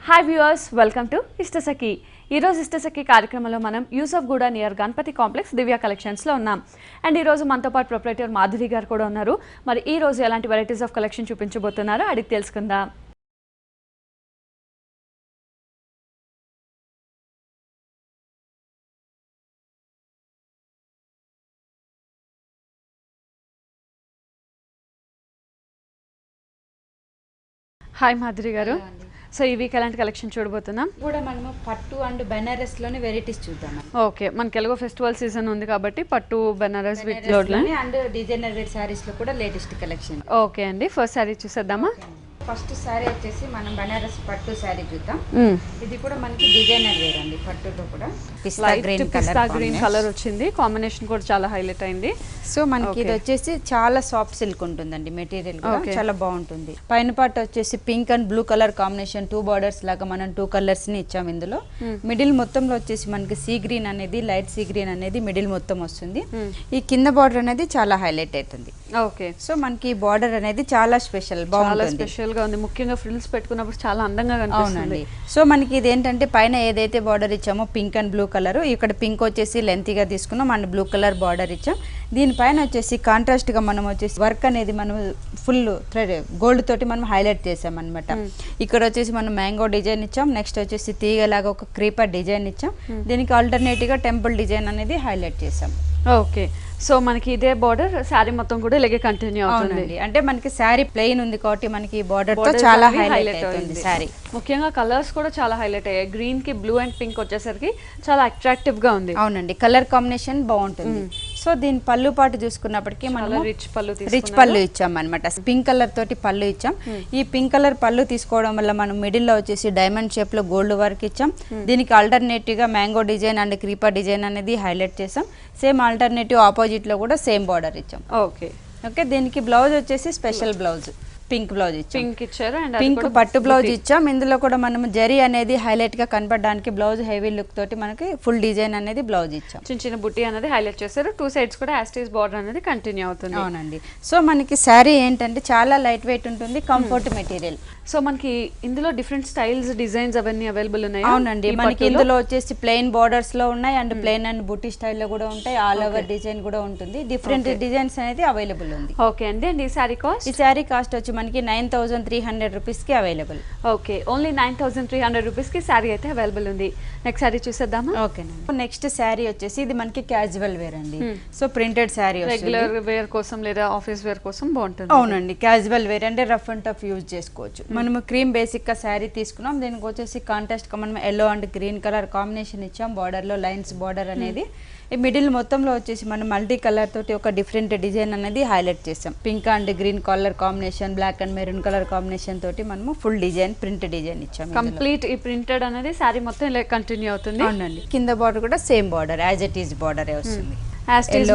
Hi viewers, welcome to Ishtasakhi. ఈరోజు ఇష్టసఖి కార్యక్రమంలో మనం యూసఫ్ గూడ నియర్ గణపతి కాంప్లెక్స్ దివ్య కలెక్షన్స్లో ఉన్నాం. అండ్ ఈరోజు మనతో పాటు ప్రొప్రైటర్ మాధురి గారు కూడా ఉన్నారు. మరి ఈ రోజు ఎలాంటి వెరైటీస్ ఆఫ్ కలెక్షన్ చూపించబోతున్నారో అడిగి తెలుసుకుందాం. హాయ్ మాధురి గారు. సో ఈ వీక్ ఎలాంటి కలెక్షన్ చూడబోతున్నాం? కూడా మనము పట్టు అండ్ బెనారస్ లోనే వెరైటీస్ చూద్దాం. ఓకే, మనకి ఎలాగో ఫెస్టివల్ సీజన్ ఉంది కాబట్టి పట్టు Banaras with and designer wear saris లో కూడా లేటెస్ట్ కలెక్షన్. ఓకే అండి, ఫస్ట్ సారీ చూసేద్దామా? ఫస్ట్ సారీ వచ్చేసి మనం బెనారస్ పట్టు సారీ చూద్దాం. ఇది కూడా మనకి డిజైనర్ వేర్ అండి, పట్టులో కూడా పిస్తా గ్రీన్ కలర్ వచ్చింది. కాంబినేషన్ కూడా చాలా హైలైట్ అయింది. సో మనకి ఇది వచ్చేసి చాలా సాఫ్ట్ సిల్క్ ఉంటుందండి, మెటీరియల్ కూడా చాలా బాగుంటుంది. పైన పార్ట్ వచ్చేసి pink and blue colour combination, 2 borders లాగా మనం 2 కలర్స్ ని ఇచ్చాం. ఇందులో మిడిల్ మొత్తంలో వచ్చేసి మనకి సీ గ్రీన్ అనేది, లైట్ సీ గ్రీన్ అనేది మిడిల్ మొత్తం వస్తుంది. ఈ కింద బార్డర్ అనేది చాలా హైలైట్ అవుతుంది. ఓకే, సో మనకి బార్డర్ అనేది చాలా స్పెషల్, బాగుంటుంది, స్పెషల్ గా ఉంది. ముఖ్యంగా ఫ్రిల్స్ పెట్టుకున్నప్పుడు చాలా అందంగా కనిపిస్తుంది. సో మనకి ఇది ఏంటంటే పైన ఏదైతే బార్డర్ ఇచ్చామో పింక్ అండ్ బ్లూ కలర్, ఇక్కడ పింక్ వచ్చేసి లెంతీగా తీసుకున్నాం అండ్ బ్లూ కలర్ బార్డర్ ఇచ్చాం. దీనిపైన వచ్చేసి కాంట్రాస్ట్ గా మనం వచ్చేసి వర్క్ అనేది మనం ఫుల్ థ్రెడ్ గోల్డ్ తోటి మనం హైలైట్ చేసాం అనమాట. ఇక్కడ వచ్చేసి మనం మ్యాంగో డిజైన్ ఇచ్చాం. నెక్స్ట్ వచ్చేసి తీగలాగా ఒక క్రీపర్ డిజైన్ ఇచ్చాం. దీనికి ఆల్టర్నేటివ్ గా టెంపుల్ డిజైన్ అనేది హైలైట్ చేసాం. ఓకే, సో మనకి ఇదే బార్డర్ శారీ మొత్తం కూడా ఇలాగే కంటిన్యూ అవుతుంది. అంటే మనకి శారీ ప్లెయిన్ ఉంది కాబట్టి మనకి బార్డర్ తో చాలా హైలైట్ అవుతుంది శారీ. ముఖ్యంగా కలర్స్ కూడా చాలా హైలైట్ అయ్యాయి. గ్రీన్ కి బ్లూ అండ్ పింక్ వచ్చేసరికి చాలా అట్రాక్టివ్ గా ఉంది. అవునండి, కలర్ కాంబినేషన్ బాగుంటుంది. సో దీని పళ్ళు పాటు చూసుకున్నప్పటికీ మనం రిచ్ పళ్ళు ఇచ్చాం అనమాట. పింక్ కలర్ తోటి పళ్ళు ఇచ్చాం. ఈ పింక్ కలర్ పళ్ళు తీసుకోవడం వల్ల మనం మిడిల్ లో వచ్చేసి డైమండ్ షేప్ లో గోల్డ్ వర్క్ ఇచ్చాం. దీనికి ఆల్టర్నేటివ్ గా mango design and creeper design అనేది హైలైట్ చేసాం. సేమ్ ఆల్టర్నేటివ్ ఆపోజిట్ లో కూడా సేమ్ బార్డర్ ఇచ్చాం. ఓకే ఓకే, దీనికి బ్లౌజ్ వచ్చేసి స్పెషల్ బ్లౌజ్ పింక్ బ్లౌజ్ ఇచ్చాం. పింక్ ఇచ్చారు అండ్ పింక్ పట్టు బ్లౌజ్ ఇచ్చాం. ఇందులో కూడా మనం జరీ అనేది హైలైట్ గా కనపడడానికి బ్లౌజ్ హెవీ లుక్ తోటి మనకి ఫుల్ డిజైన్ అనేది బ్లౌజ్ ఇచ్చాం. చిన్న చిన్న బుట్టి అనేది హైలైట్ చేశారు. 2 సైడ్స్ కూడా యాస్టీస్ బార్డర్ అనేది కంటిన్యూ అవుతుంది. అవునండి, సో మనకి శారీ ఏంటంటే చాలా లైట్ వెయిట్ ఉంటుంది, కంఫర్ట్ మెటీరియల్. సో మనకి ఇందులో డిఫరెంట్ స్టైల్స్, డిజైన్స్ అవన్నీ అవైలబుల్ ఉన్నాయి. అవునండి, మనకి ఇందులో వచ్చేసి ప్లెయిన్ బార్డర్స్ లో ఉన్నాయి అండ్ ప్లెయిన్ అండ్ బుట్టి స్టైల్లో కూడా ఉంటాయి. ఆల్ ఓవర్ డిజైన్ కూడా ఉంటుంది. డిఫరెంట్ డిజైన్స్ అనేది అవైలబుల్ ఉంది. ఓకే అండి, అండ్ ఈ శారీ కాస్ట్? ఈ శారీ కాస్ట్ వచ్చి మనకి 9300 రూపీస్ కి అవైలబుల్. ఓకే, ఓన్లీ 9300 రూపీస్ కి శారీ అయితే అవైలబుల్ ఉంది. నెక్స్ట్ శారీ చూసేద్దామా? ఓకేనండి, నెక్స్ట్ శారీ వచ్చేసి ఇది మనకి క్యాజువల్ వేర్ అండి. So printed sari, regular wear కోసం లేదా ఆఫీస్ వేర్ కోసం బాగుంటుంది. అవునండి, క్యాజువల్ వేర్ అంటే రఫ్ అండ్ టఫ్ యూజ్ చేసుకోవచ్చు. మనము క్రీమ్ బేసిక్ గా శారీ తీసుకున్నాం. దీనికి వచ్చేసి కాంట్రాస్ట్ గా మనం yellow and green colour combination ఇచ్చాం. బార్డర్ లో లైన్స్ బార్డర్ అనేది. ఈ మిడిల్ మొత్తంలో వచ్చేసి మనం మల్టీ కలర్ తోటి ఒక డిఫరెంట్ డిజైన్ అనేది హైలైట్ చేసాం. Pink and green colour combination, black and maroon colour combination తోటి మనము ఫుల్ డిజైన్ ప్రింట్ డిజైన్ ఇచ్చాం. కంప్లీట్ ఈ ప్రింటెడ్ అనేది శారీ మొత్తం ఇలా కంటిన్యూ అవుతుంది. అవునండి, కింద బార్డర్ కూడా same border as it is border వస్తుంది.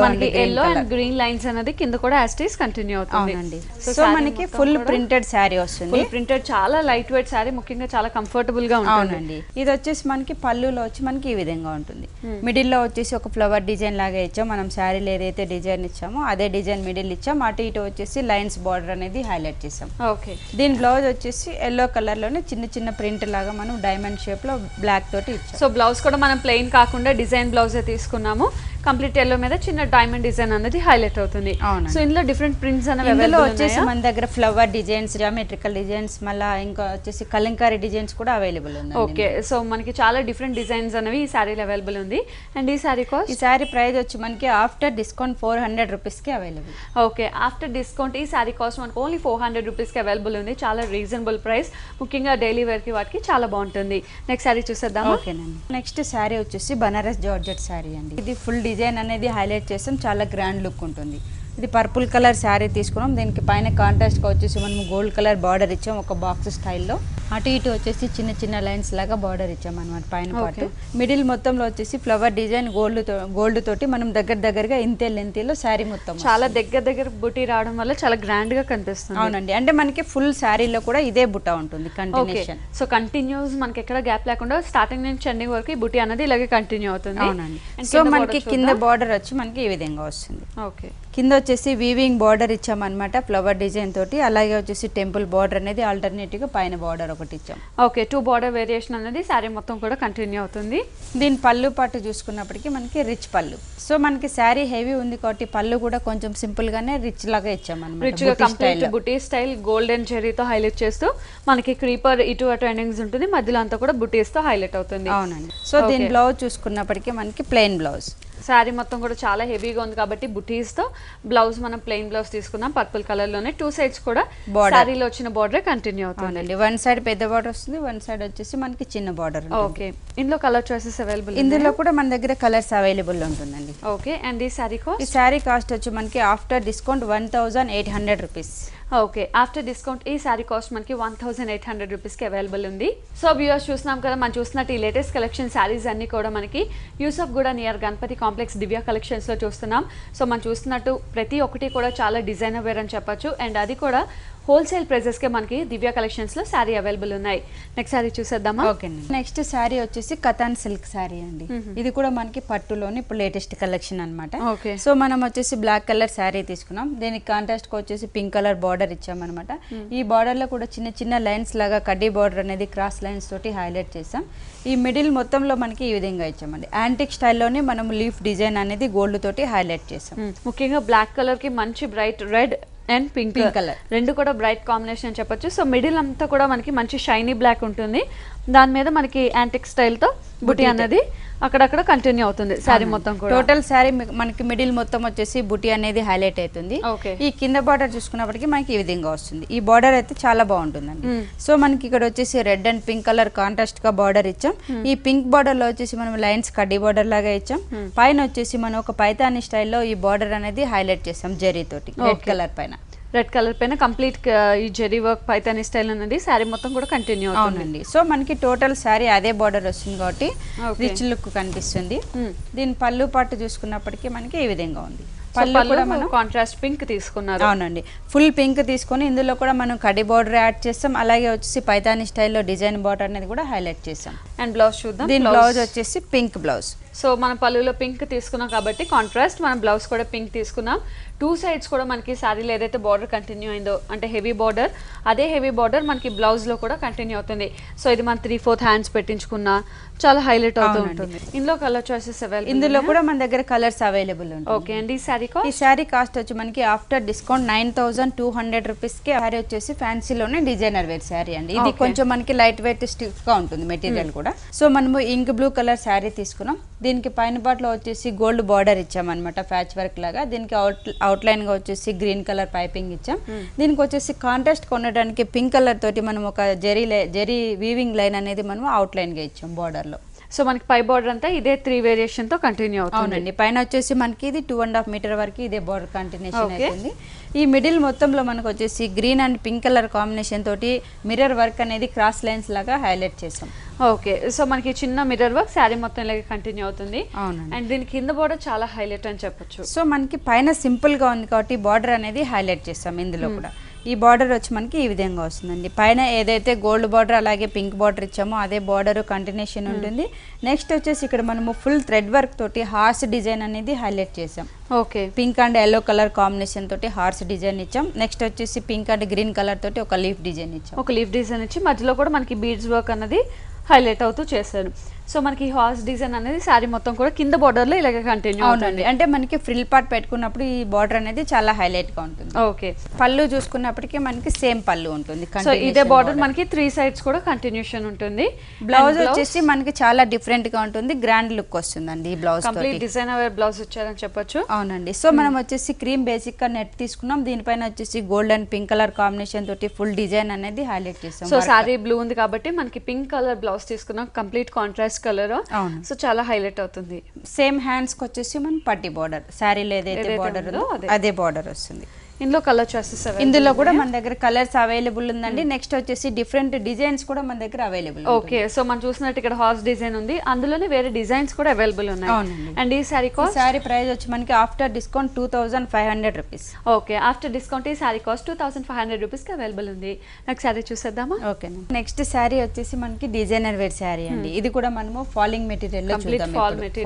మనకి ఎల్లో అండ్ గ్రీన్ లైన్స్ అనేది కింద కూడా యాస్టీస్ కంటిన్యూ అవుతుంది. సో మనకి ఫుల్ ప్రింటెడ్ శారీ వస్తుంది. ఫుల్ ప్రింటెడ్, చాలా లైట్ వెయిట్ శారీ, ముఖ్యంగా చాలా కంఫర్టబుల్ గా ఉంటుంది. ఇది వచ్చేసి మనకి పళ్ళులో వచ్చి మనకి ఈ విధంగా ఉంటుంది. మిడిల్ లో వచ్చేసి ఒక ఫ్లవర్ డిజైన్ లాగా ఇచ్చాం. మనం శారీలో ఏదైతే డిజైన్ ఇచ్చామో అదే డిజైన్ మిడిల్ ఇచ్చాం. అటు ఇటు వచ్చేసి లైన్స్ బార్డర్ అనేది హైలైట్ చేసాం. ఓకే, దీని బ్లౌజ్ వచ్చేసి ఎల్లో కలర్ లోనే చిన్న చిన్న ప్రింట్ లాగా మనం డైమండ్ షేప్ లో బ్లాక్ తోటి ఇచ్చాం. సో బ్లౌజ్ కూడా మనం ప్లెయిన్ కాకుండా డిజైన్ బ్లౌజ్ తీసుకున్నాము. కంప్లీట్ ఎల్లో మీద చిన్న డైమండ్ డిజైన్ అనేది హైలైట్ అవుతుంది. సో ఇందులో డిఫరెంట్ ప్రింట్స్ అనేవి ఇందులో వచ్చేసి మన దగ్గర ఫ్లవర్ డిజైన్స్, జామెట్రికల్ డిజైన్స్, మళ్ళీ ఇంకా వచ్చేసి కలంకారీ డిజైన్స్ కూడా అవైలబుల్ ఉంది. ఓకే, సో మనకి చాలా డిఫరెంట్ డిజైన్స్ అనేవి ఈ శారీలో అవైలబుల్ ఉంది. అండ్ ఈ శారీ కాస్ట్? ఈ శారీ ప్రైస్ వచ్చి మనకి ఆఫ్టర్ డిస్కౌంట్ 400 రూపీస్ కి అవైలబుల్. ఓకే, ఆఫ్టర్ డిస్కౌంట్ ఈ శారీ కాస్ట్ మనకు ఓన్లీ 400 రూపీస్ కి అవైలబుల్ ఉంది. చాలా రీజనబుల్ ప్రైస్, ముఖ్యంగా డైలీ వేర్ కి వాటికి చాలా బాగుంటుంది. నెక్స్ట్ శారీ చూసేద్దాం. ఓకేనండి, నెక్స్ట్ శారీ వచ్చేసి బనారస్ జార్జెట్ శారీ అండి. ఇది ఫుల్ డిజైన్ అనేది హైలైట్ చేస్తాం, చాలా గ్రాండ్ లుక్ ఉంటుంది. ఇది పర్పుల్ కలర్ శారీ తీసుకున్నాం. దీనికి పైన కాంట్రాస్ట్ గా వచ్చేసి మనం గోల్డ్ కలర్ బార్డర్ ఇచ్చాం, ఒక బాక్స్ స్టైల్లో. అటు ఇటు వచ్చేసి చిన్న చిన్న లైన్స్ లాగా బార్డర్ ఇచ్చాం అనమాట పైన పాటు. మిడిల్ మొత్తంలో వచ్చేసి ఫ్లవర్ డిజైన్ గోల్డ్ తోటి మనం దగ్గరగా ఇంతే లెంతీలో శారీ మొత్తం చాలా దగ్గర బుటీ రావడం వల్ల చాలా గ్రాండ్ గా కనిపిస్తుంది. అవునండి, అంటే మనకి ఫుల్ శారీలో కూడా ఇదే బుట్ట ఉంటుంది కంటిన్యూషన్. సో కంటిన్యూస్ మనకి ఎక్కడ గ్యాప్ లేకుండా స్టార్టింగ్ నుంచి ఎండింగ్ వరకు ఈ బుటీ అనేది ఇలాగే కంటిన్యూ అవుతుంది. అవునండి, సో మనకి కింద బార్డర్ వచ్చి మనకి ఈ విధంగా వస్తుంది. ఓకే, కింద వచ్చేసి వీవింగ్ బార్డర్ ఇచ్చామన్నమాట ఫ్లవర్ డిజైన్ తోటి. అలాగే వచ్చేసి టెంపుల్ బార్డర్ అనేది ఆల్టర్నేటివ్ గా పైన బార్డర్ ఒకటి ఇచ్చాం. ఓకే, 2 బార్డర్ వేరియేషన్ అనేది శారీ మొత్తం కూడా కంటిన్యూ అవుతుంది. దీని పళ్ళు పాటు చూసుకున్నప్పటికీ మనకి రిచ్ పళ్ళు. సో మనకి శారీ హెవీ ఉంది కాబట్టి పళ్ళు కూడా కొంచెం సింపుల్ గానే రిచ్ లాగా ఇచ్చాం అన్నమాట. రిచ్ గా కంప్లీట్ బుటీ స్టైల్ గోల్డెన్ జెరీతో హైలైట్ చేస్తూ మనకి క్రీపర్ ఇటు అటు ఎండింగ్స్ ఉంటుంది, మధ్యలో అంతా కూడా బుటీస్ తో హైలైట్ అవుతుంది. అవునండి. సో దీని బ్లౌజ్ చూసుకున్నప్పటికీ మనకి ప్లెయిన్ బ్లౌజ్. శారీ మొత్తం కూడా చాలా హెవీగా ఉంది కాబట్టి బుటీస్ తో బ్లౌజ్ మనం ప్లెయిన్ బ్లౌజ్ తీసుకున్నాం పర్పుల్ కలర్ లోనే. 2 సైడ్స్ కూడా శారీలో వచ్చిన బార్డర్ కంటిన్యూ అవుతుంది. 1 సైడ్ పెద్ద బార్డర్ వస్తుంది, 1 సైడ్ వచ్చేసి మనకి చిన్న బార్డర్. ఓకే, ఇందులో కలర్ చాయిసెస్ అవైలబుల్. ఇందులో కూడా మన దగ్గర కలర్స్ అవైలబుల్ ఉంటుందండి. ఓకే, అండ్ ఈ శారీ కాస్ట్? ఈ శారీ కాస్ట్ వచ్చి మనకి after discount 1800 rupees. Okay, after discount ఈ శారీ కాస్ట్ మనకి 1800 రూపీస్కి అవైలబుల్ ఉంది. సో వ్యూవర్స్ చూస్తున్నాం కదా, మనం చూస్తున్నట్టు ఈ లేటెస్ట్ కలెక్షన్ శారీస్ అన్ని కూడా మనకి యూసఫ్ గూడ నియర్ గణపతి కాంప్లెక్స్ దివ్య కలెక్షన్స్లో చూస్తున్నాం. సో మనం చూస్తున్నట్టు ప్రతి ఒక్కటి కూడా చాలా డిజైనర్ వేర్ అని చెప్పొచ్చు, అండ్ అది కూడా హోల్సేల్ ప్రైజెస్కే మనకి దివ్య కలెక్షన్స్లో శారీ అవైలబుల్ ఉన్నాయి. నెక్స్ట్ శారీ చూసేద్దామా? ఓకే, నెక్స్ట్ శారీ వచ్చేసి కథాన్ సిల్క్ శారీ అండి. ఇది కూడా మనకి పట్టులోని ఇప్పుడు లేటెస్ట్ కలెక్షన్ అనమాట. ఓకే, సో మనం వచ్చేసి బ్లాక్ కలర్ శారీ తీసుకున్నాం, దీనికి కాంట్రాస్ట్ కి వచ్చేసి పింక్ కలర్ బార్డర్ ఇచ్చామన్నమాట. ఈ బార్డర్ లో కూడా చిన్న చిన్న లైన్స్ లాగా కడ్డీ బార్డర్ అనేది క్రాస్ లైన్స్ తోటి హైలైట్ చేసాం. ఈ మిడిల్ మొత్తంలో మనకి ఈ విధంగా ఇచ్చామండి. యాంటిక్ స్టైల్లోనే మనం లీఫ్ డిజైన్ అనేది గోల్డ్ తోటి హైలైట్ చేసాం. ముఖ్యంగా బ్లాక్ కలర్ కి మంచి bright red and pink colour రెండు కూడా బ్రైట్ కాంబినేషన్ అని చెప్పొచ్చు. సో మిడిల్ అంతా కూడా మనకి మంచి షైనీ బ్లాక్ ఉంటుంది, దాని మీద మనకి యాంటిక్ స్టైల్ తో బుటీ అనేది అక్కడక్కడ కంటిన్యూ అవుతుంది శారీ మొత్తం కూడా. టోటల్ శారీ మనకి మిడిల్ మొత్తం వచ్చేసి బుటీ అనేది హైలైట్ అవుతుంది. ఓకే, ఈ కింద బార్డర్ చూసుకున్నప్పటికీ మనకి ఈ విధంగా వస్తుంది. ఈ బార్డర్ అయితే చాలా బాగుంటుందండి. సో మనకి ఇక్కడ వచ్చేసి red and pink colour contrast గా బార్డర్ ఇచ్చాం. ఈ పింక్ బార్డర్ లో వచ్చేసి మనం లైన్స్ కడ్డీ బార్డర్ లాగా ఇచ్చాం. పైన వచ్చేసి మనం ఒక పైతాని స్టైల్లో ఈ బార్డర్ అనేది హైలైట్ చేసాం జెరీ తోటి రెడ్ కలర్ పైన. రెడ్ కలర్ పైన కంప్లీట్ ఈ జెరీ వర్క్ పైతాని స్టైల్ అనేది శారీ మొత్తం కూడా కంటిన్యూ అవుతుంది. సో మనకి టోటల్ శారీ అదే బార్డర్ వస్తుంది కాబట్టి రిచ్ లుక్ కనిపిస్తుంది. దీని పళ్ళు పాటు చూసుకున్నప్పటికీ మనకి ఈ విధంగా ఉంది. పళ్ళు కూడా మనం కాంట్రాస్ట్ పింక్ తీసుకున్నారు. అవునండి, ఫుల్ పింక్ తీసుకొని ఇందులో కూడా మనం కడి బార్డర్ యాడ్ చేస్తాం, అలాగే వచ్చేసి పైతాని స్టైల్లో డిజైన్ బార్డర్ అనేది కూడా హైలైట్ చేస్తాం. అండ్ బ్లౌజ్ చూద్దాం. దీని బ్లౌజ్ వచ్చేసి పింక్ బ్లౌజ్. సో మన పళ్ళులో పింక్ తీసుకున్నాం కాబట్టి కాంట్రాస్ట్ మనం బ్లౌజ్ కూడా పింక్ తీసుకున్నాం. 2 సైడ్స్ కూడా మనకి శారీలో ఏదైతే బార్డర్ కంటిన్యూ అయిందో అంటే హెవీ బార్డర్, అదే హెవీ బార్డర్ మనకి బ్లౌజ్ లో కూడా కంటిన్యూ అవుతుంది. సో ఇది మన 3/4 హ్యాండ్స్ పెట్టించుకున్నా చాలా హైలైట్ అవుతూ ఉంటుంది. ఇందులో కలర్ చాయిసెస్ అవైలబుల్. ఇందులో కూడా మన దగ్గర కలర్స్ అవైలబుల్ ఉంటాయి. ఓకే, అండ్ ఈ శారీ కాస్ట్ వచ్చి మనకి ఆఫ్టర్ డిస్కౌంట్ 9200 రూపీస్ కి శారీ వచ్చేసి ఫ్యాన్సీలోనే డిజైనర్ వేర్ శారీ అండి. ఇది కొంచెం మనకి లైట్ వెయిట్ స్టిఫ్ గా ఉంటుంది మెటీరియల్ కూడా. సో మనము ఇంక్ బ్లూ కలర్ శారీ తీసుకున్నాం, దీనికి పైన పాటలో వచ్చేసి గోల్డ్ బార్డర్ ఇచ్చామన్నమాట ప్యాచ్ వర్క్ లాగా. దీనికి అవుట్ లైన్ గా వచ్చేసి గ్రీన్ కలర్ పైపింగ్ ఇచ్చాం. దీనికి వచ్చేసి కాంట్రాస్ట్ కొనడానికి పింక్ కలర్ తోటి మనం ఒక జెరీ వీవింగ్ లైన్ అనేది మనం అవుట్ లైన్ గా ఇచ్చాం బార్డర్ లో. సో మనకి పై బార్డర్ అంతా ఇదే 3 వేరియేషన్ తో కంటిన్యూ అవుతుంది. పైన వచ్చేసి మనకి ఇది 2.5 మీటర్ వరకు ఇదే బార్డర్ కంటిన్యూషన్ అవుతుంది. ఈ మిడిల్ మొత్తంలో మనకు వచ్చేసి green and pink colour combination తోటి మిర్రర్ వర్క్ అనేది క్రాస్ లైన్స్ లాగా హైలైట్ చేసాం. ఓకే, సో మనకి చిన్న మిర్రర్ వర్క్ శారీ మొత్తం ఇలాగే కంటిన్యూ అవుతుంది. అండ్ దీని కింద బార్డర్ చాలా హైలైట్ అని చెప్పొచ్చు. సో మనకి పైన సింపుల్ గా ఉంది కాబట్టి బార్డర్ అనేది హైలైట్ చేస్తాం. ఇందులో కూడా ఈ బార్డర్ వచ్చి మనకి ఈ విధంగా వస్తుందండి. పైన ఏదైతే గోల్డ్ బార్డర్ అలాగే పింక్ బార్డర్ ఇచ్చామో అదే బార్డర్ కంటిన్యూషన్ ఉంటుంది. నెక్స్ట్ వచ్చేసి ఇక్కడ మనము ఫుల్ థ్రెడ్ వర్క్ తోటి హార్స్ డిజైన్ అనేది హైలైట్ చేసాం. Okay, pink and yellow colour combination తోటి హార్స్ డిజైన్ ఇచ్చాం. నెక్స్ట్ వచ్చేసి పింక్ అండ్ గ్రీన్ కలర్ తోటి ఒక లీఫ్ డిజైన్ ఇచ్చాం. ఒక లీఫ్ డిజైన్ ఇచ్చి మధ్యలో కూడా మనకి బీడ్స్ వర్క్ అనేది హైలైట్ అవుతూ చేశారు. సో మనకి హార్స్ డిజైన్ అనేది శారీ మొత్తం కూడా కింద బార్డర్ లో ఇలాగే కంటిన్యూ అవుతుంది. అంటే మనకి ఫ్రిల్ పార్ట్ పెట్టుకున్నప్పుడు ఈ బార్డర్ అనేది చాలా హైలైట్ గా ఉంటుంది. ఓకే, పళ్ళు చూసుకున్నప్పటికీ మనకి సేమ్ పళ్ళు ఉంటుంది. సో ఇదే బార్డర్ మనకి 3 సైడ్స్ కూడా కంటిన్యూషన్ ఉంటుంది. బ్లౌజ్ వచ్చేసి మనకి చాలా డిఫరెంట్ గా ఉంటుంది, గ్రాండ్ లుక్ వస్తుందండి. ఈ blouse complete designer wear blouse వచ్చారని చెప్పొచ్చు. అవునండి. సో మనం వచ్చేసి క్రీమ్ బేసిక్ గా నెట్ తీసుకున్నాం, దీనిపైన వచ్చేసి gold and pink colour combination తోటి ఫుల్ డిజైన్ అనేది హైలైట్ చేస్తాం. సో శారీ బ్లూ ఉంది కాబట్టి మనకి పింక్ కలర్ బ్లౌజ్ తీసుకున్నాం, కంప్లీట్ కాంట్రాస్ట్ కలర్. సో చాలా హైలైట్ అవుతుంది. సేమ్ హ్యాండ్స్ కి వచ్చేసి మనం పట్టి బార్డర్, శారీలో ఏదైతే బార్డర్ ఉందో అదే బార్డర్ వస్తుంది. ఇందులో కలర్ చాయిసెస్ ఇందులో కూడా మన దగ్గర కలర్స్ అవైలబుల్ ఉందండి. నెక్స్ట్ వచ్చేసి డిఫరెంట్ డిజైన్స్ కూడా మన దగ్గర అవైలబుల్. ఓకే, సో మనం చూసినట్టు ఇక్కడ హార్స్ డిజైన్ ఉంది, అందులోనే వేరే డిజైన్స్ కూడా అవైలబుల్ ఉన్నాయి. అండ్ ఈ సారీ కాస్ట్, సారీ ప్రైస్ వచ్చి మనకి after discount 2500 rupees. Okay, after discount ఈ సారీ కాస్ట్ 2500 రూపీస్ కి అవైలబుల్ ఉంది. నెక్స్ట్ సారీ చూసేద్దామా? ఓకే, నెక్స్ట్ సారీ వచ్చేసి మనకి డిజైనర్ వేర్ సారీ అండి. ఇది కూడా మనము ఫాలింగ్ మెటీరియల్ లో చూద్దాం.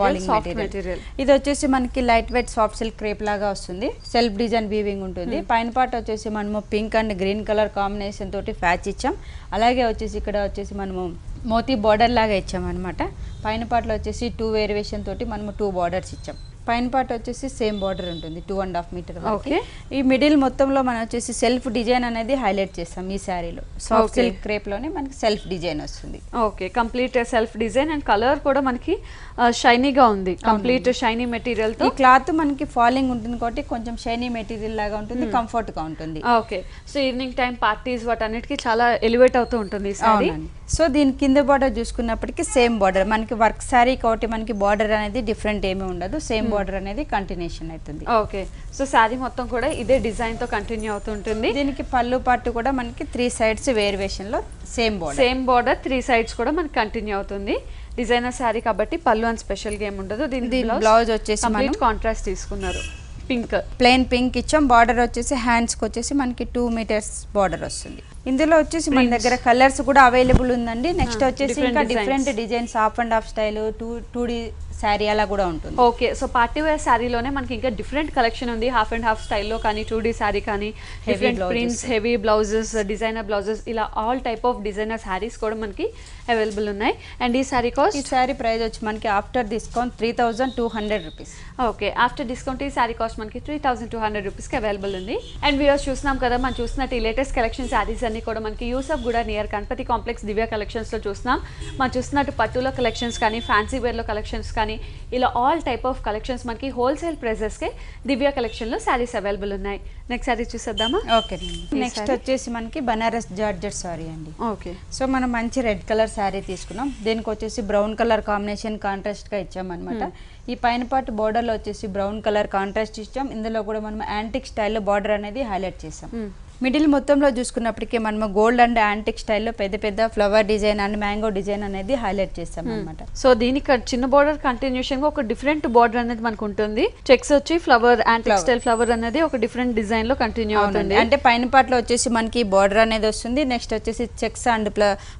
ఫాలింగ్ మెటీరియల్ ఇది వచ్చేసి మనకి light weight soft silk crepe లాగా వస్తుంది, సెల్ఫ్ డిజైన్ వీవింగ్ ఉంటుంది. ఉంటుంది. పైన పార్ట్ వచ్చేసి మనము pink and green colour combination తోటి ఫ్యాచ్ ఇచ్చాం. అలాగే వచ్చేసి ఇక్కడ వచ్చేసి మనము మోతీ బార్డర్ లాగా ఇచ్చాం అనమాట. పైన పార్ట్లో వచ్చేసి 2 వేరియేషన్ తోటి మనము 2 బార్డర్స్ ఇచ్చాం. పైన పార్ట్ వచ్చేసి సేమ్ బార్డర్ ఉంటుంది 2.5 మీటర్ వరకు. ఈ మిడిల్ మొత్తంలో మనం వచ్చేసి సెల్ఫ్ డిజైన్ అనేది హైలైట్ చేస్తాం ఈ శారీలో. సాఫ్ట్ సిల్క్ క్రేప్ లోనే మనకి సెల్ఫ్ డిజైన్ వస్తుంది. Okay, complete self design and colour కూడా మనకి షైనీగా ఉంది. కంప్లీట్ షైనీ మెటీరియల్ తో. ఈ క్లాత్ మనకి ఫాలింగ్ ఉంటుంది కాబట్టి కొంచెం షైనీ మెటీరియల్ లాగా ఉంటుంది, కంఫర్ట్ గా ఉంటుంది. Okay, so evening time parties వాటన్నిటికీ చాలా ఎలివేట్ అవుతూ ఉంటుంది ఈ శారీ. సో దీని కింద బార్డర్ చూసుకున్నప్పటికీ సేమ్ బార్డర్ మనకి వర్క్ శారీ కాబట్టి మనకి బార్డర్ అనేది డిఫరెంట్ ఏమీ ఉండదు. సేమ్ బార్డర్ అనేది కంటిన్యూషన్ అవుతుంది. ఓకే, సో శారీ మొత్తం కూడా ఇదే డిజైన్ తో కంటిన్యూ అవుతుంటుంది. దీనికి పళ్ళు పార్ట్ కూడా మనకి 3 సైడ్స్ వేరియేషన్ లో సేమ్ బార్డర్ 3 సైడ్స్ కూడా మనకి కంటిన్యూ అవుతుంది. డిజైనర్ శారీ కాబట్టి పళ్ళు అని స్పెషల్ గా ఏమి ఉండదు. దీని బ్లౌజ్ వచ్చేసి మనం కాంట్రాస్ట్ తీసుకున్నారు, పింక్ ప్లెయిన్ పింక్ ఇచ్చాం. బార్డర్ వచ్చేసి హ్యాండ్స్ కి వచ్చేసి మనకి 2 మీటర్స్ బార్డర్ వస్తుంది. ఇందులో వచ్చేసి మన దగ్గర కలర్స్ కూడా అవైలబుల్ ఉందండి. నెక్స్ట్ వచ్చేసి ఇంకా different designs half and half style 2D sari అలా కూడా ఉంటుంది. ఓకే, సో పార్టీ వేర్ శారీలోనే మనకి ఇంకా డిఫరెంట్ కలెక్షన్ ఉంది. హాఫ్ అండ్ హాఫ్ స్టైల్లో కానీ 2D శారీ కానీ different prints, heavy blouses, designer blouses, ఇలా all type of designer saris కూడా మనకి అవైలబుల్ ఉన్నాయి. అండ్ ఈ శారీ కాస్ట్, ఈ శారీ ప్రైస్ వచ్చి మనకి after discount 3200 rupees. Okay, after discount ఈ శారీ కాస్ట్ మనకి 3200 రూపీస్కి అవైలబుల్ ఉంది. అండ్ వ్యూవర్స్ చూస్తున్నాం కదా, మనం చూస్తున్నట్టు ఈ లేటెస్ట్ కలెక్షన్ శారీస్ అన్ని కూడా మనకి యూసఫ్ కూడా నియర్ గణపతి కాంప్లెక్స్ దివ్య కలెక్షన్స్లో చూస్తున్నాం. మనం చూస్తున్నట్టు పట్టులో కలెక్షన్స్ కానీ ఫ్యాన్సీ వేర్లో కలెక్షన్స్ కానీ ఇలా ఆల్ టైప్ ఆఫ్ కలెక్షన్స్ మనకి హోల్సేల్ ప్రైజెస్కే దివ్య కలెక్షన్లో శారీస్ అవైలబుల్ ఉన్నాయి. నెక్స్ట్ శారీ చూసేద్దామా? ఓకే, నెక్స్ట్ వచ్చేసి మనకి బనారస్ జార్జెట్ శారీ అండి. ఓకే, సో మనం మంచి రెడ్ కలర్ శారీ తీసుకున్నాం. దీనికి వచ్చేసి బ్రౌన్ కలర్ కాంబినేషన్ కాంట్రాస్ట్ గా ఇచ్చాం అనమాట. ఈ పైన పార్ట్ బార్డర్ లో వచ్చేసి బ్రౌన్ కలర్ కాంట్రాస్ట్ ఇచ్చాం. ఇందులో కూడా మనం యాంటిక్ స్టైల్లో బార్డర్ అనేది హైలైట్ చేసాం. మిడిల్ మొత్తంలో చూసుకున్నప్పటికీ మనము గోల్డ్ అండ్ యాంటిక్ స్టైల్లో పెద్ద పెద్ద flower design and mango design అనేది హైలైట్ చేస్తాం అనమాట. సో దీనికి చిన్న బార్డర్ కంటిన్యూషన్ గా ఒక డిఫరెంట్ బార్డర్ అనేది మనకు ఉంటుంది. చెక్స్ వచ్చి ఫ్లవర్ యాంటిక్ స్టైల్ ఫ్లవర్ అనేది ఒక డిఫరెంట్ డిజైన్ లో కంటిన్యూ అవుతుంది. అంటే పైన పార్ట్ లో వచ్చేసి మనకి బార్డర్ అనేది వస్తుంది. నెక్స్ట్ వచ్చేసి checks and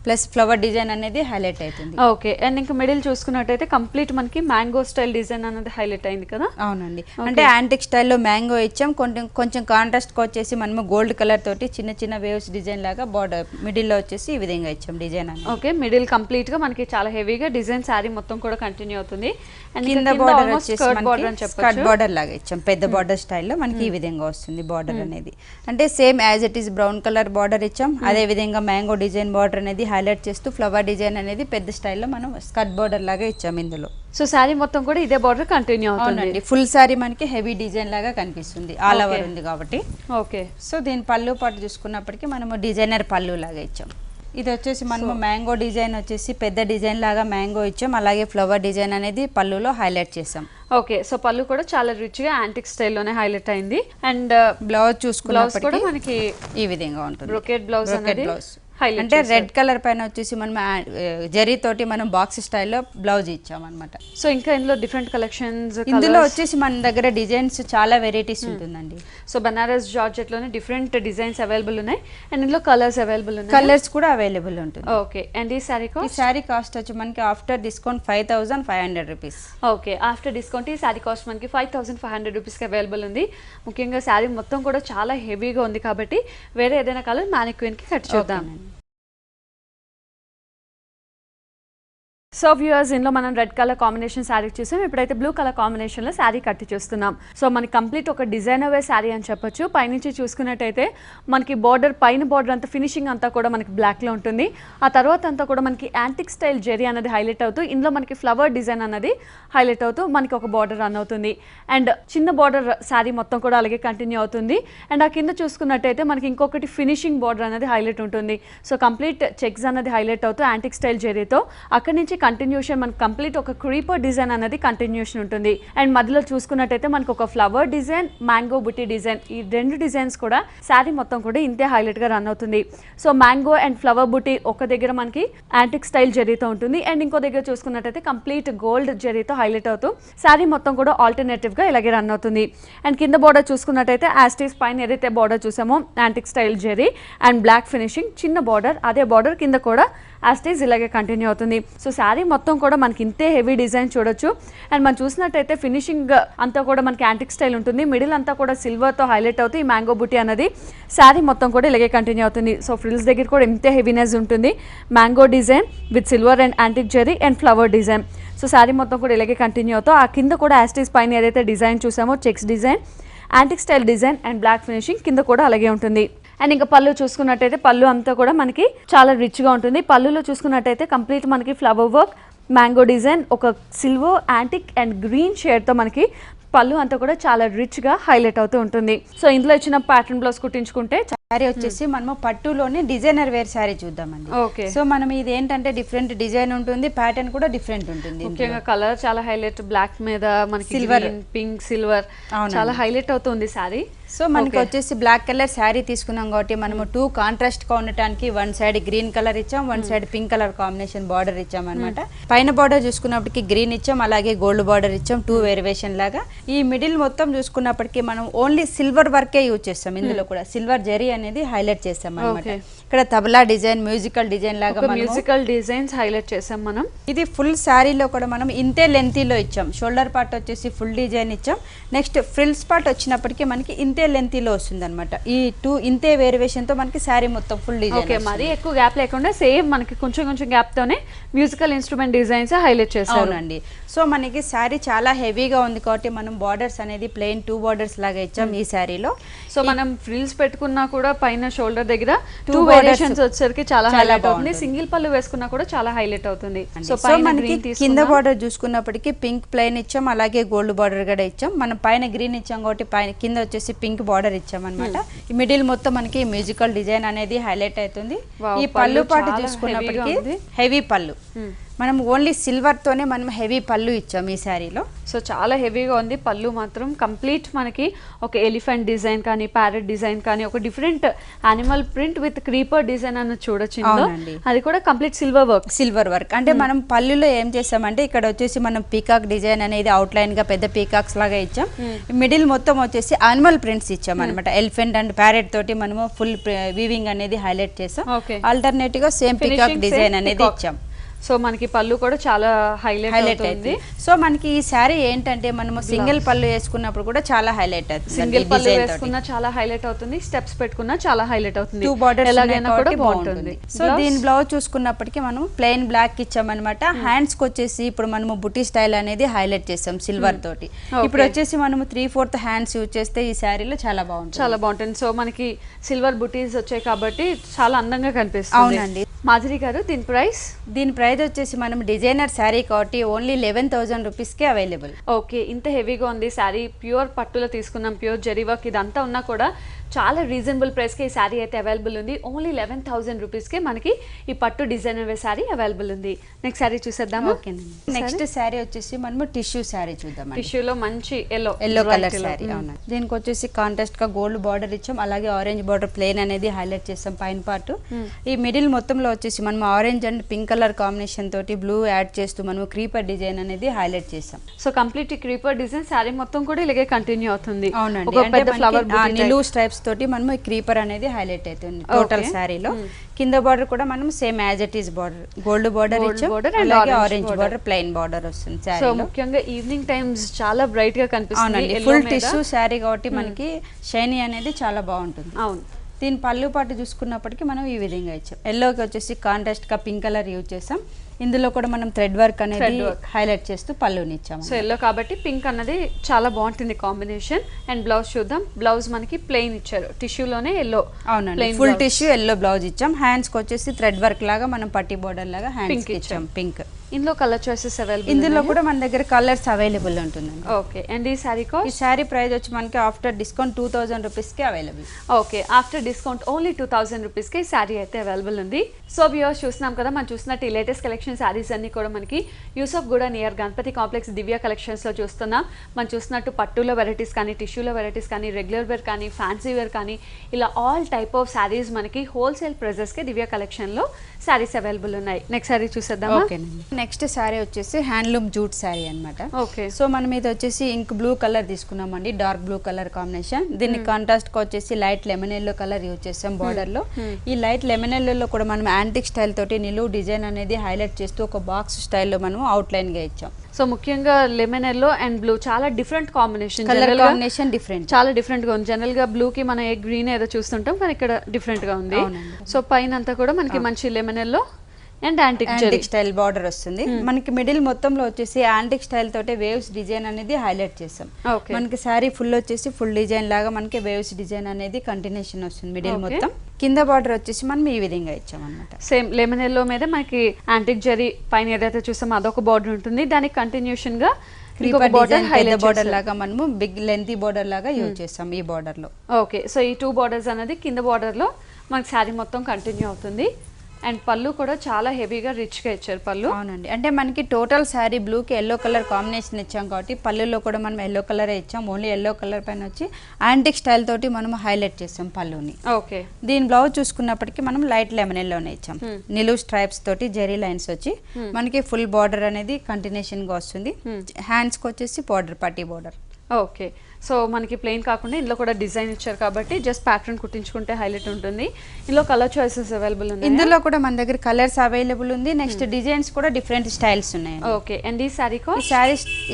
plus flower design అనేది హైలైట్ అవుతుంది. ఓకే, అండ్ ఇంకా మిడిల్ చూసుకున్నట్టయితే కంప్లీట్ మనకి మ్యాంగో స్టైల్ డిజైన్ అనేది హైలైట్ అయింది కదా. అవునండి, అంటే యాంటిక్ స్టైల్లో మ్యాంగో ఇచ్చాం. కొంచెం కాంట్రాస్ట్ గా వచ్చేసి మనము గోల్డ్ కలర్ తోటి చిన్న చిన్న వేవ్స్ డిజైన్ లాగా బార్డర్ మిడిల్ లో వచ్చేసి ఈ విధంగా ఇచ్చాం డిజైన్ అని. ఓకే, మిడిల్ కంప్లీట్ గా మనకి చాలా హెవీగా డిజైన్ శారీ మొత్తం కూడా కంటిన్యూ అవుతుంది. అండ్ కింద బార్డర్ వచ్చేసి స్కర్ట్ బార్డర్ లాగా ఇచ్చాం. పెద్ద బార్డర్ స్టైల్లో మనకి ఈ విధంగా వస్తుంది బార్డర్ అనేది. అంటే same as it is brown colour border ఇచ్చాం. అదే విధంగా మ్యాంగో డిజైన్ బార్డర్ అనేది హైలైట్ చేస్తూ ఫ్లవర్ డిజైన్ అనేది పెద్ద స్టైల్లో మనం స్కర్ట్ బార్డర్ లాగా ఇచ్చాం ఇందులో. సో శారీ మొత్తం కూడా ఇదే బార్డర్ కంటిన్యూ అవుతుంది. ఫుల్ శారీ మనకి హెవీ డిజైన్ లాగా కనిపిస్తుంది, ఆల్ ఓవర్ ఉంది కాబట్టి. ఓకే, సో దీని పళ్ళు పాటు చూసుకున్నప్పటికీ మనము డిజైనర్ పళ్ళు లాగా ఇచ్చాం. ఇది వచ్చేసి మనము మ్యాంగో డిజైన్ వచ్చేసి పెద్ద డిజైన్ లాగా మ్యాంగో ఇచ్చాం. అలాగే ఫ్లవర్ డిజైన్ అనేది పళ్ళులో హైలైట్ చేసాం. ఓకే, సో పళ్ళు కూడా చాలా రిచ్ గా యాంటిక్ స్టైల్లోనే హైలైట్ అయింది. అండ్ బ్లౌజ్ చూసుకున్నప్పటికీ కూడా మనకి ఈ విధంగా ఉంటుంది. బ్రోకెట్ బ్లౌజ్ అనేది అంటే రెడ్ కలర్ పైన వచ్చేసి మనం జరీ తోటి మనం బాక్స్ స్టైల్లో బ్లౌజ్ ఇచ్చాం అనమాట. సో ఇంకా ఇందులో డిఫరెంట్ కలెక్షన్స్, ఇందులో వచ్చేసి మన దగ్గర డిజైన్స్ చాలా వెరైటీస్ ఉంటుందండి. సో బనారస్ జార్జెట్ లోనే డిఫరెంట్ డిజైన్స్ అవైలబుల్ ఉన్నాయి. అండ్ ఇందులో కలర్స్ అవైలబుల్ ఉన్నాయి. కలర్స్ కూడా అవైలబుల్ ఉంటుంది. ఓకే, అండ్ ఈ శారీ కాస్ట్ వచ్చి మనకి after discount 5500 rupees. Okay, after discount ఈ శారీ కాస్ట్ మనకి 5500 రూపీస్కి అవైలబుల్ ఉంది. ముఖ్యంగా శారీ మొత్తం కూడా చాలా హెవీగా ఉంది కాబట్టి వేరే ఏదైనా కలర్ మ్యానిక్విన్కి కట్ చేద్దాం. సో వ్యూవర్స్, ఇందులో మనం రెడ్ కలర్ కాంబినేషన్ శారీ చూసాం. ఇప్పుడైతే బ్లూ కలర్ కాంబినేషన్లో శారీ కట్టి చూస్తున్నాం. సో మనకి కంప్లీట్ ఒక డిజైనర్ వే శారీ అని చెప్పొచ్చు. పైనుంచి చూసుకున్నట్టయితే మనకి బార్డర్, పైన బార్డర్ అంతా ఫినిషింగ్ అంతా కూడా మనకి బ్లాక్లో ఉంటుంది. ఆ తర్వాత అంతా కూడా మనకి యాంటిక్ స్టైల్ జెరీ అనేది హైలైట్ అవుతూ ఇందులో మనకి ఫ్లవర్ డిజైన్ అనేది హైలైట్ అవుతూ మనకి ఒక బార్డర్ రన్ అవుతుంది. అండ్ చిన్న బార్డర్ శారీ మొత్తం కూడా అలాగే కంటిన్యూ అవుతుంది. అండ్ ఆ కింద చూసుకున్నట్టయితే మనకి ఇంకొకటి ఫినిషింగ్ బార్డర్ అనేది హైలైట్ ఉంటుంది. సో కంప్లీట్ చెక్స్ అనేది హైలైట్ అవుతూ యాంటిక్ స్టైల్ జెరీతో అక్కడి నుంచి కంటిన్యూషన్ మనకి కంప్లీట్ ఒక క్రీపర్ డిజైన్ అనేది కంటిన్యూషన్ ఉంటుంది. అండ్ మధ్యలో చూసుకున్నట్టయితే మనకు ఒక ఫ్లవర్ డిజైన్, మ్యాంగో బుట్టి డిజైన్, ఈ రెండు డిజైన్స్ కూడా శారీ మొత్తం కూడా ఇంతే హైలైట్ గా రన్ అవుతుంది. సో మ్యాంగో అండ్ ఫ్లవర్ బుట్టి ఒక దగ్గర మనకి యాంటిక్ స్టైల్ జరీతో ఉంటుంది. అండ్ ఇంకో దగ్గర చూసుకున్నట్టయితే కంప్లీట్ గోల్డ్ జరీతో హైలైట్ అవుతూ శారీ మొత్తం కూడా ఆల్టర్నేటివ్ గా ఇలాగే రన్ అవుతుంది. అండ్ కింద బార్డర్ చూసుకున్నట్టయితే యాస్టీస్ పైన ఏదైతే బార్డర్ చూసామో antique style zari and black finishing, చిన్న బార్డర్, అదే బార్డర్ కింద కూడా యాస్టీస్ ఇలాగే కంటిన్యూ అవుతుంది. సో శారీ శారీ మొత్తం కూడా మనకి ఇంతే హెవీ డిజైన్ చూడొచ్చు. అండ్ మనం చూసినట్టయితే ఫినిషింగ్ అంతా కూడా మనకి యాంటిక్ స్టైల్ ఉంటుంది. మిడిల్ అంతా కూడా సిల్వర్తో హైలైట్ అవుతుంది. ఈ మ్యాంగో బుటీ అనేది శారీ మొత్తం కూడా ఇలాగే కంటిన్యూ అవుతుంది. సో ఫ్రిల్స్ దగ్గర కూడా ఇంతే హెవీనెస్ ఉంటుంది. Mango design with silver and antique zari and flower design. So sari మొత్తం కూడా ఇలాగే కంటిన్యూ అవుతాం. ఆ కింద కూడా యాస్టీస్ పైన ఏదైతే డిజైన్ చూసామో checks design, antique style design and black finishing కింద కూడా అలాగే ఉంటుంది. అండ్ ఇంకా పళ్ళు చూసుకున్నట్టయితే పళ్ళు అంతా కూడా మనకి చాలా రిచ్గా ఉంటుంది. పళ్ళులో చూసుకున్నట్టయితే కంప్లీట్ మనకి ఫ్లవర్ వర్క్, మ్యాంగో డిజైన్, ఒక సిల్వర్, యాంటిక్ అండ్ గ్రీన్ షేడ్తో మనకి పళ్ళు అంతా కూడా చాలా రిచ్గా హైలైట్ అవుతూ ఉంటుంది. సో ఇందులో ఇచ్చిన ప్యాటర్న్ బ్లౌజ్ కుట్టించుకుంటే శారీ వచ్చేసి మనము పట్టులోనే డిజైనర్ వేర్ శారీ చూద్దామండి. ఓకే. సో మనం ఇది ఏంటంటే డిఫరెంట్ డిజైన్ ఉంటుంది, ప్యాటర్న్ కూడా డిఫరెంట్ ఉంటుంది. ముఖ్యంగా కలర్ చాలా హైలైట్, బ్లాక్ మీద మనకి సిల్వర్, పింక్, సిల్వర్ చాలా హైలైట్ అవుతుంది శారీ. సో మనకి వచ్చేసి బ్లాక్ కలర్ శారీ తీసుకున్నాం కాబట్టి మనము 2 కాంట్రాస్ట్ గా ఉండటానికి వన్ సైడ్ గ్రీన్ కలర్ ఇచ్చాం, one side pink colour combination border ఇచ్చాం అనమాట. పైన బార్డర్ చూసుకున్నప్పటికి గ్రీన్ ఇచ్చాం, అలాగే గోల్డ్ బార్డర్ ఇచ్చాం, 2 వేరియేషన్ లాగా. ఈ మిడిల్ మొత్తం చూసుకున్నప్పటికీ మనం ఓన్లీ సిల్వర్ వర్కే యూజ్ చేస్తాం. ఇందులో కూడా సిల్వర్ జరీ అనేది హైలైట్ చేస్తాం అనమాట. ఇక్కడ తబలా డిజైన్, మ్యూజికల్ డిజైన్ లాగా మ్యూజికల్ డిజైన్స్ హైలైట్ చేసాం మనం. ఇది ఫుల్ శారీలో కూడా మనం ఇంతే లెంతీలో ఇచ్చాం. షోల్డర్ పార్ట్ వచ్చేసి ఫుల్ డిజైన్ ఇచ్చాం. నెక్స్ట్ ఫ్రిల్స్ పార్ట్ వచ్చినప్పటికీ మనకి ఇంతే లెంతీలో వస్తుంది అనమాట. ఈ 2 ఇంతే వేరియేషన్ తో మనకి శారీ మొత్తం ఫుల్ డిజైన్. ఓకే, మరి ఎక్కువ గ్యాప్ లేకుండా సేమ్ మనకి కొంచెం కొంచెం గ్యాప్ తోనే మ్యూజికల్ ఇన్స్ట్రుమెంట్ డిజైన్స్ హైలైట్ చేసాం. అవునండి. సో మనకి శారీ చాలా హెవీగా ఉంది కాబట్టి మనం బార్డర్స్ అనేది ప్లెయిన్ 2 బార్డర్స్ లాగా ఇచ్చాం ఈ శారీలో. సో మనం ఫ్రిల్స్ పెట్టుకున్నా కూడా పైన షోల్డర్ దగ్గర 2 వేరియేషన్స్ వచ్చేసరికి చాలా హైలైట్ అవుతుంది. సింగిల్ పళ్ళు వేసుకున్నా కూడా చాలా హైలైట్ అవుతుంది. సో మనకి కింద బార్డర్ చూసుకున్నప్పటికీ పింక్ ప్లెయిన్ ఇచ్చాం, అలాగే గోల్డ్ బార్డర్ కూడా ఇచ్చాం. మనం పైన గ్రీన్ ఇచ్చాం కాబట్టి పైన కింద వచ్చేసి పింక్ బార్డర్ ఇచ్చాం అనమాట. ఈ మిడిల్ మొత్తం మనకి మ్యూజికల్ డిజైన్ అనేది హైలైట్ అవుతుంది. ఈ పళ్ళు పాటు చూసుకున్నప్పటికీ హెవీ పళ్ళు, మనం ఓన్లీ సిల్వర్ తోనే మనం హెవీ పళ్ళు ఇచ్చాం ఈ శారీలో. సో చాలా హెవీగా ఉంది పళ్ళు మాత్రం. కంప్లీట్ మనకి ఒక ఎలిఫెంట్ డిజైన్ కానీ, ప్యారెట్ డిజైన్ కానీ, ఒక different animal print with creeper design అన్న చూడొచ్చు. అది కూడా కంప్లీట్ సిల్వర్ వర్క్. అంటే మనం పళ్ళులో ఏం చేసామంటే ఇక్కడ వచ్చేసి మనం పీకాక్ డిజైన్ అనేది అవుట్ లైన్ గా పెద్ద పీకాక్స్ లాగా ఇచ్చాం. మిడిల్ మొత్తం వచ్చేసి యానిమల్ ప్రింట్స్ ఇచ్చాం అనమాట. ఎలిఫెంట్ అండ్ ప్యారెట్ తోటి మనము ఫుల్ వీవింగ్ అనేది హైలైట్ చేసాం. ఆల్టర్నేటివ్ గా సేమ్ పీకాక్ డిజైన్ అనేది ఇచ్చాం. సో మనకి పళ్ళు కూడా చాలా హైలైట్ అవుతుంది. సో మనకి ఈ శారీ ఏంటంటే మనము సింగిల్ పళ్ళు వేసుకున్నప్పుడు కూడా చాలా హైలైట్ అవుతుంది. సింగిల్ పళ్ళు వేసుకున్నా చాలా హైలైట్ అవుతుంది, స్టెప్స్ పెట్టుకున్నా చాలా హైలైట్ అవుతుంది. 2 బార్డర్స్ ఎలాగైనా కూడా బాగుంటుంది. సో దీని బ్లౌజ్ చూసుకున్నప్పటికీ మనం ప్లెయిన్ బ్లాక్ ఇచ్చామన్నమాట. హ్యాండ్స్ కి వచ్చేసి ఇప్పుడు మనము బుటీ స్టైల్ అనేది హైలైట్ చేస్తాం సిల్వర్ తోటి. ఇప్పుడు వచ్చేసి మనము 3/4 హ్యాండ్స్ యూజ్ చేస్తే ఈ శారీలో చాలా బాగుంటుంది. సో మనకి సిల్వర్ బుటీస్ వచ్చాయి కాబట్టి చాలా అందంగా కనిపిస్తుంది. అవునండి. మాధురి గారు, దీని ప్రైస్ వచ్చేసి మనం డిజైనర్ శారీ కాబట్టి ఓన్లీ 11,000 రూపీస్కే అవైలబుల్. ఓకే, ఇంత హెవీగా ఉంది శారీ. ప్యూర్ పట్టులో తీసుకున్నాం, ప్యూర్ జరీ వర్క్ ఇదంతా ఉన్నా కూడా చాలా రీజనబుల్ ప్రైస్కి ఈ శారీ అయితే అవైలబుల్ ఉంది. ఓన్లీ 11,000 రూపీస్కే మనకి ఈ పట్టు డిజైనర్ వే శారీ అవైలబుల్ ఉంది. నెక్స్ట్ శారీ చూసేద్దాం. ఓకేనండి. నెక్స్ట్ శారీ వచ్చేసి మనము టిష్యూ శారీ చూద్దాం. టిష్యూలో మంచి ఎల్లో కలర్ శారీ. అవునా. దీనికి వచ్చేసి కాంట్రాస్ట్ గా గోల్డ్ బార్డర్ ఇచ్చాం, అలాగే ఆరెంజ్ బార్డర్ ప్లెయిన్ అనేది హైలైట్ చేస్తాం పైన పార్ట్. ఈ మిడిల్ మొత్తంలో వచ్చేసి మనం orange and pink colour combination తోటి బ్లూ యాడ్ చేస్తూ మనం క్రీపర్ డిజైన్ అనేది హైలైట్ చేసాం. So complete creeper design sari మొత్తం కూడా ఇలాగే కంటిన్యూ అవుతుంది. అవునండి. నిలువు స్ట్రైప్స్ తోటి మనం ఈ క్రీపర్ అనేది హైలైట్ అవుతుంది టోటల్ శారీలో. కింద బార్డర్ కూడా మనం same as it is border gold border ఇచ్చాం, అలాగే ఆరెంజ్ బార్డర్ ప్లెయిన్ బార్డర్ వస్తుంది శారీలో. సో ముఖ్యంగా ఈవినింగ్ టైమ్స్ చాలా బ్రైట్ గా కనిపిస్తుంది. ఫుల్ టిష్యూ శారీ కాబట్టి మనకి షైనీ అనేది చాలా బాగుంటుంది. అవును. దీని పళ్ళు పాటు చూసుకున్నప్పటికీ మనం ఈ విధంగా ఇచ్చాం. ఎల్లోకి వచ్చేసి కాంట్రాస్ట్ గా పింక్ కలర్ యూజ్ చేసాం. ఇందులో కూడా మనం థ్రెడ్ వర్క్ అనేది హైలైట్ చేస్తూ పళ్ళుని ఇచ్చాము. సో ఎల్లో కాబట్టి పింక్ అన్నది చాలా బాగుంటుంది కాంబినేషన్. అండ్ బ్లౌజ్ చూద్దాం. బ్లౌజ్ మనకి ప్లెయిన్ ఇచ్చారు, టిష్యూలోనే ఎల్లో. అవునండి, ఫుల్ టిష్యూ ఎల్లో బ్లౌజ్ ఇచ్చాం. హ్యాండ్స్ కి వచ్చేసి థ్రెడ్ వర్క్ లాగా మనం పట్టి బోర్డర్ లాగా హ్యాండ్స్ కి ఇచ్చాం పింక్. ఇందులో కలర్ చాయిసెస్ అవైలబుల్. ఇందులో కూడా మన దగ్గర కలర్స్ అవైలబుల్ ఉంటుందండి. ఓకే. అండ్ ఈ శారీ కాస్ట్? ఈ శారీ ప్రైస్ వచ్చి మనకి ఆఫ్టర్ డిస్కౌంట్ 2,000 రూపీస్కి available. Okay, after discount only 2,000 రూపీస్కి ఈ శారీ అయితే అవైలబుల్ ఉంది. సో వ్యూవర్స్ చూస్తున్నాం కదా, మనం చూసినట్టు ఈ లేటెస్ట్ కలెక్షన్ శారీస్ అన్ని కూడా మనకి యూసఫ్ గూడ నియర్ గణపతి కాంప్లెక్స్ దివ్య కలెక్షన్స్లో చూస్తున్నాం. మనం చూసినట్టు పట్టులో వెరైటీస్ కానీ, టిష్యూలో వెరైటీస్ కానీ, రెగ్యులర్ వేర్ కానీ, ఫ్యాన్సీ వేర్ కానీ, ఇలా ఆల్ టైప్ ఆఫ్ శారీస్ మనకి హోల్సేల్ ప్రైజెస్కి దివ్య కలెక్షన్లో శారీస్ అవైలబుల్ ఉన్నాయి. నెక్స్ట్ శారీ చూసేద్దాం. నెక్స్ట్ శారీ వచ్చేసి హ్యాండ్లూమ్ జూట్ శారీ అనమాట. ఓకే. సో మనం ఇది వచ్చేసి ఇంక్ బ్లూ కలర్ తీసుకున్నామండి, డార్క్ బ్లూ కలర్ కాంబినేషన్. దీన్ని కాంట్రాస్ట్ గా వచ్చేసి light lemon yellow colour use చేస్తాం బార్డర్ లో. ఈ లైట్ లెమన్ ఎల్లో కూడా మనం యాంటిక్ స్టైల్ తోటి నిలువు డిజైన్ అనేది హైలైట్ హైలైట్ చేస్తూ ఒక బాక్స్ స్టైల్లో మనం అవుట్లైన్గా ఇచ్చాం. సో ముఖ్యంగా లెమన్ ఎల్లో అండ్ బ్లూ చాలా different combination, colour combination different, చాలా డిఫరెంట్ గా ఉంది. జనరల్ గా బ్లూ కి మనం ఏ గ్రీన్ ఏదో చూస్తుంటాం, కానీ ఇక్కడ డిఫరెంట్ గా ఉంది. సో పైన అంతా కూడా మనకి మంచి lemon yellow and antique style border వస్తుంది. మనకి మిడిల్ మొత్తంలో వచ్చేసి యాంటిక్ స్టైల్ తోటే వేవ్స్ డిజైన్ అనేది హైలైట్ చేస్తాం. మనకి శారీ ఫుల్ వచ్చేసి ఫుల్ డిజైన్ లాగా మనకి వేవ్స్ డిజైన్ అనేది కంటిన్యూషన్ వస్తుంది మిడిల్ మొత్తం. కింద బార్డర్ వచ్చేసి మనం ఈ విధంగా ఇచ్చాం అనమాట. సేమ్ లెమన్ ఎల్లో మీద మనకి యాంటిక్ జరీ పైన ఏదైతే చూసామో అదొక బార్డర్ ఉంటుంది, దానికి కంటిన్యూషన్ గా బార్డర్ లాగా మనము బిగ్ లెంతీ బార్డర్ లాగా యూజ్ చేస్తాం ఈ బార్డర్ లో. ఓకే, సో ఈ 2 బార్డర్స్ అనేది కింద బార్డర్ లో మనకి శారీ మొత్తం కంటిన్యూ అవుతుంది. అండ్ పళ్ళు కూడా చాలా హెవీగా రిచ్గా ఇచ్చారు పళ్ళు. అవునండి, అంటే మనకి టోటల్ శారీ బ్లూకి ఎల్లో కలర్ కాంబినేషన్ ఇచ్చాం కాబట్టి పళ్ళులో కూడా మనం ఎల్లో కలరే ఇచ్చాం. ఓన్లీ ఎల్లో కలర్ పైన వచ్చి యాంటిక్ స్టైల్ తోటి మనం హైలైట్ చేస్తాం పళ్ళుని. ఓకే, దీని బ్లౌజ్ చూసుకున్నప్పటికీ మనం లైట్ లెమన్ ఎల్లోనే ఇచ్చాం. నిలువు స్ట్రైప్స్ తోటి జెరీ లైన్స్ వచ్చి మనకి ఫుల్ బార్డర్ అనేది కంటిన్యూషన్ గా వస్తుంది. హ్యాండ్స్ కి వచ్చేసి బార్డర్ పట్టీ బార్డర్. ఓకే, సో మనకి ప్లెయిన్ కాకుండా ఇందులో కూడా డిజైన్ ఇచ్చారు కాబట్టి జస్ట్ ప్యాటర్న్ కుట్టించుకుంటే హైలైట్ ఉంటుంది. ఇందులో కలర్ చాయిసెస్ అవైలబుల్ ఉన్నాయి. ఇందులో కూడా మన దగ్గర కలర్స్ అవైలబుల్ ఉంది. నెక్స్ట్ డిజైన్స్ కూడా డిఫరెంట్ స్టైల్స్ ఉన్నాయి. ఓకే, అండ్ ఈ శారీ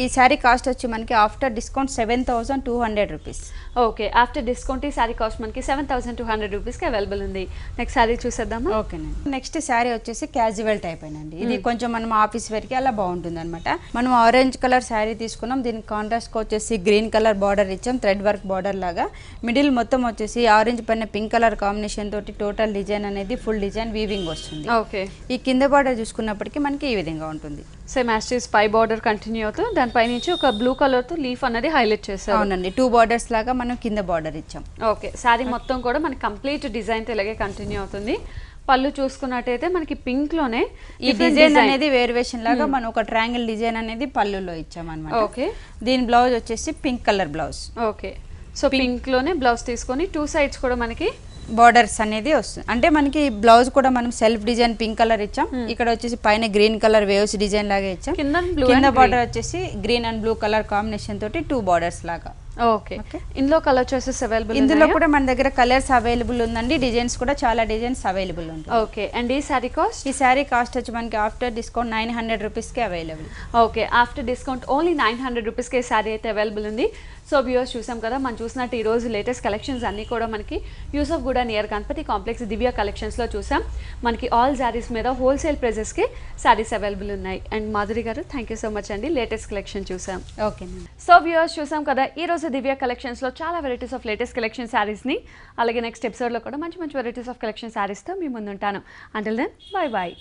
ఈ శారీ కాస్ట్ వచ్చి మనకి after discount 7,200 rupees. Okay, after discount ఈ శారీ కాస్ట్ మనకి 7,200 రూపీస్కి అవైలబుల్ ఉంది. నెక్స్ట్ శారీ చూసేద్దామా? ఓకేనండి, నెక్స్ట్ శారీ వచ్చేసి క్యాజువల్ టైప్ అండి. ఇది కొంచెం మనం ఆఫీస్ వేర్కి అలా బాగుంటుంది అనమాట. మనం ఆరెంజ్ కలర్ శారీ తీసుకున్నాం, దీనికి కాంట్రాస్ట్ వచ్చేసి గ్రీన్ కలర్ బార్డర్ ఇచ్చాం, థ్రెడ్ వర్క్ బార్డర్ లాగా. మిడిల్ మొత్తం వచ్చేసి ఆరెంజ్ పైన పింక్ కలర్ కాంబినేషన్ తోటి టోటల్ డిజైన్ అనేది ఫుల్ డిజైన్ వీవింగ్ వస్తుంది. ఓకే, ఈ కింద బార్డర్ చూసుకున్నప్పటికీ మనకి ఈ విధంగా ఉంటుంది. సేమ్ యాస్టీస్ పై బార్డర్ కంటిన్యూ అవుతుంది, దానిపై నుంచి ఒక బ్లూ కలర్ తో లీఫ్ అనేది హైలైట్ చేశారు. అవునండి, 2 బార్డర్స్ లాగా మనం కింద బార్డర్ ఇచ్చాం. ఓకే, శారీ మొత్తం కూడా మనకి కంప్లీట్ డిజైన్ తో ఇలాగే కంటిన్యూ అవుతుంది. పళ్ళు చూసుకున్నట్టయితే మనకి పింక్ లోనే ఈ డిజైన్ అనేది వేరియేషన్ లాగా మనం ఒక ట్రయాంగిల్ డిజైన్ అనేది పళ్ళులో ఇచ్చాం అన్నమాట. ఓకే, దీని బ్లౌజ్ వచ్చేసి pink colour blouse. Okay, so pink లోనే బ్లౌజ్ తీసుకొని 2 సైడ్స్ కూడా మనకి బార్డర్స్ అనేది వస్తుంది. అంటే మనకి బ్లౌజ్ కూడా మనం సెల్ఫ్ డిజైన్ పింక్ కలర్ ఇచ్చాం. ఇక్కడ వచ్చేసి పైన గ్రీన్ కలర్ వేవ్స్ డిజైన్ లాగా ఇచ్చాం. కింద బార్డర్ వచ్చేసి green and blue colour combination తోటి 2 బార్డర్స్ లాగా. ఓకే, ఇందులో కలర్ చాయిసెస్ అవైలబుల్. ఇందులో కూడా మన దగ్గర కలర్స్ అవైలబుల్ ఉందండి. డిజైన్స్ కూడా చాలా డిజైన్స్ అవైలబుల్ ఉంటాయి. ఓకే, అండ్ ఈ శారీ కాస్ట్? ఈ శారీ కాస్ట్ వచ్చి మనకి ఆఫ్టర్ డిస్కౌంట్ 900 రూపీస్కి available. Okay, after discount only 900 రూపీస్కి శారీ అయితే అవైలబుల్ ఉంది. సో వ్యూవర్స్ చూసాం కదా, మనం చూసినట్టు ఈ రోజు లేటెస్ట్ కలెక్షన్స్ అన్నీ కూడా మనకి యూసఫ్ గూడ నియర్ గణపతి కాంప్లెక్స్ దివ్య కలెక్షన్స్లో చూసాం. మనకి ఆల్ శారీస్ మీద హోల్సేల్ ప్రైజెస్కి శారీస్ అవైలబుల్ ఉన్నాయి. అండ్ మాధురి గారు, థ్యాంక్ యూ సో మచ్ అండి, లేటెస్ట్ కలెక్షన్ చూసాం. ఓకేనండి, సో వ్యూవర్స్ చూసాం కదా, ఈ రోజు దివ్య కలెక్షన్స్లో చాలా వెరైటీస్ ఆఫ్ లేటెస్ట్ కలెక్షన్ శారీస్ని, అలాగే నెక్స్ట్ ఎపిసోడ్లో కూడా మంచి మంచి వెరైటీస్ ఆఫ్ కలెక్షన్ శారీస్తో మీ ముందుంటాను. Until then, bye bye.